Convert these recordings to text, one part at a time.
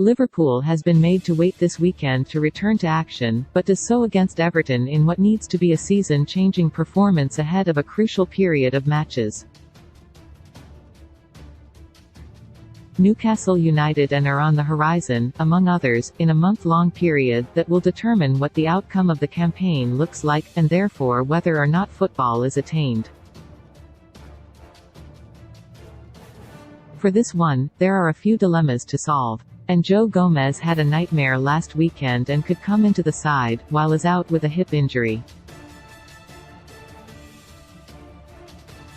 Liverpool has been made to wait this weekend to return to action, but does so against Everton in what needs to be a season-changing performance ahead of a crucial period of matches. Newcastle United are on the horizon, among others, in a month-long period that will determine what the outcome of the campaign looks like, and therefore whether or not football is attained. For this one, there are a few dilemmas to solve. And Joe Gomez had a nightmare last weekend and could come into the side, while is out with a hip injury.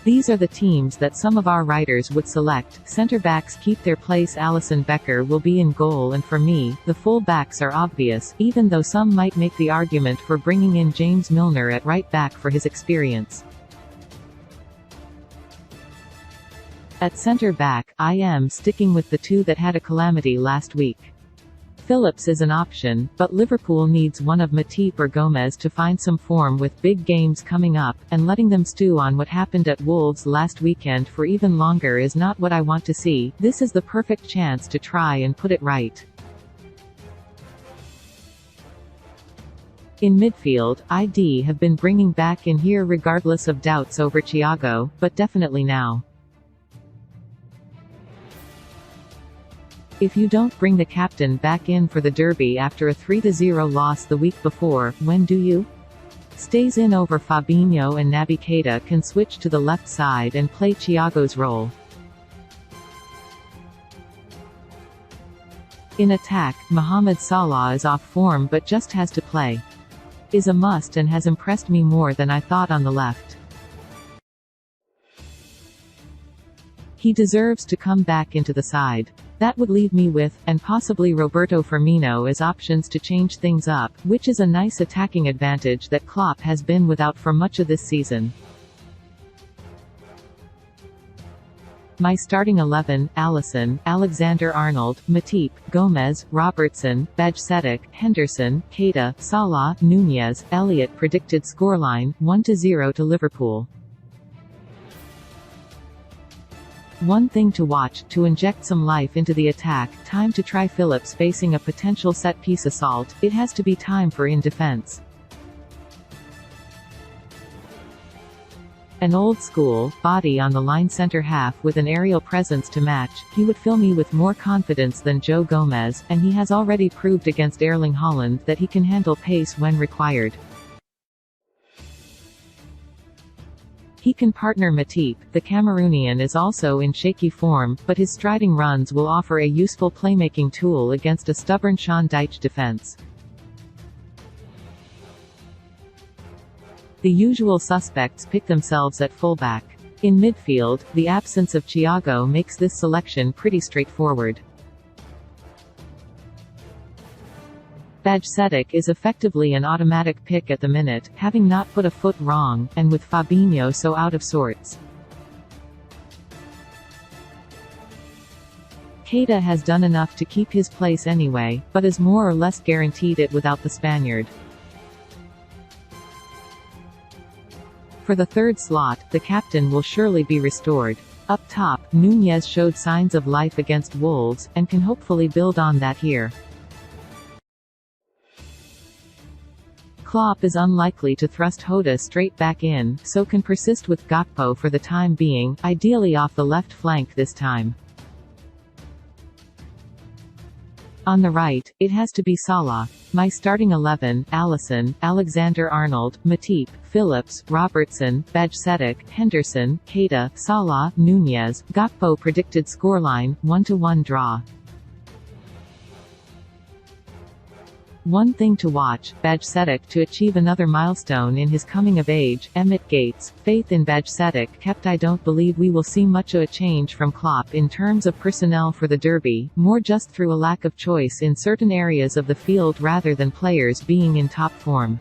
These are the teams that some of our writers would select. Centre-backs keep their place. Alisson Becker will be in goal, and for me, the full-backs are obvious, even though some might make the argument for bringing in James Milner at right-back for his experience. At centre-back, I am sticking with the two that had a calamity last week. Phillips is an option, but Liverpool needs one of Matip or Gomez to find some form with big games coming up, and letting them stew on what happened at Wolves last weekend for even longer is not what I want to see. This is the perfect chance to try and put it right. In midfield, I'd have been bringing back in here regardless of doubts over Thiago, but definitely now. If you don't bring the captain back in for the derby after a 3-0 loss the week before, when do you? Stays in over Fabinho, and Naby Keita can switch to the left side and play Thiago's role. In attack, Mohamed Salah is off form but just has to play. Is a must and has impressed me more than I thought on the left. He deserves to come back into the side. That would leave me with, and possibly Roberto Firmino as options to change things up, which is a nice attacking advantage that Klopp has been without for much of this season. My starting 11: Alisson, Alexander-Arnold, Matip, Gomez, Robertson, Bajcetic, Henderson, Keita, Salah, Nunez, Elliott. Predicted scoreline: 1-0 to Liverpool. One thing to watch, to inject some life into the attack, time to try Phillips facing a potential set-piece assault. It has to be time for in defense. An old-school, body on the line centre-half with an aerial presence to match. He would fill me with more confidence than Joe Gomez, and he has already proved against Erling Haaland that he can handle pace when required. He can partner Matip. The Cameroonian is also in shaky form, but his striding runs will offer a useful playmaking tool against a stubborn Sean Dyche defense. The usual suspects pick themselves at fullback. In midfield, the absence of Thiago makes this selection pretty straightforward. Bajcetic is effectively an automatic pick at the minute, having not put a foot wrong, and with Fabinho so out of sorts. Keita has done enough to keep his place anyway, but is more or less guaranteed it without the Spaniard. For the third slot, the captain will surely be restored. Up top, Nunez showed signs of life against Wolves, and can hopefully build on that here. Klopp is unlikely to thrust Hoda straight back in, so can persist with Gakpo for the time being, ideally off the left flank this time. On the right, it has to be Salah. My starting 11: Alisson, Alexander-Arnold, Matip, Phillips, Robertson, Bajcetic, Henderson, Keita, Salah, Nunez, Gakpo. Predicted scoreline: 1-1 draw. One thing to watch: Bajcetic to achieve another milestone in his coming of age. Emmett Gates, faith in Bajcetic kept. I don't believe we will see much of a change from Klopp in terms of personnel for the derby, more just through a lack of choice in certain areas of the field rather than players being in top form.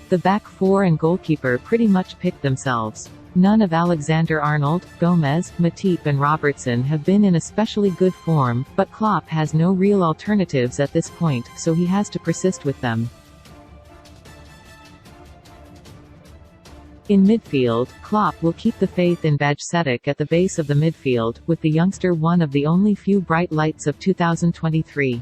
The back four and goalkeeper pretty much pick themselves. None of Alexander-Arnold, Gomez, Matip and Robertson have been in especially good form, but Klopp has no real alternatives at this point, so he has to persist with them. In midfield, Klopp will keep the faith in Bajcetic at the base of the midfield, with the youngster one of the only few bright lights of 2023.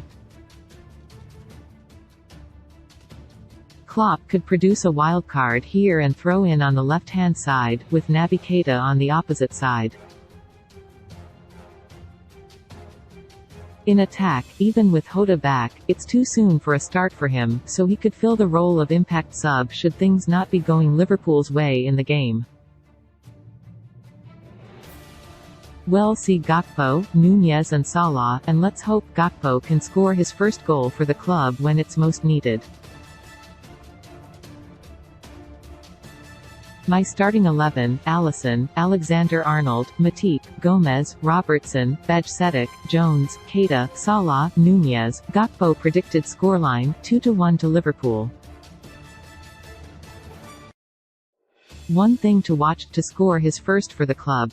Klopp could produce a wild card here and throw in on the left-hand side, with Naby Keita on the opposite side. In attack, even with Jota back, it's too soon for a start for him, so he could fill the role of impact sub should things not be going Liverpool's way in the game. We'll see Gakpo, Nunez and Salah, and let's hope Gakpo can score his first goal for the club when it's most needed. My starting 11: Alisson, Alexander-Arnold, Matip, Gomez, Robertson, Bajcetic, Jones, Keita, Salah, Nunez, Gakpo. Predicted scoreline: 2-1 to Liverpool. One thing to watch: to score his first for the club.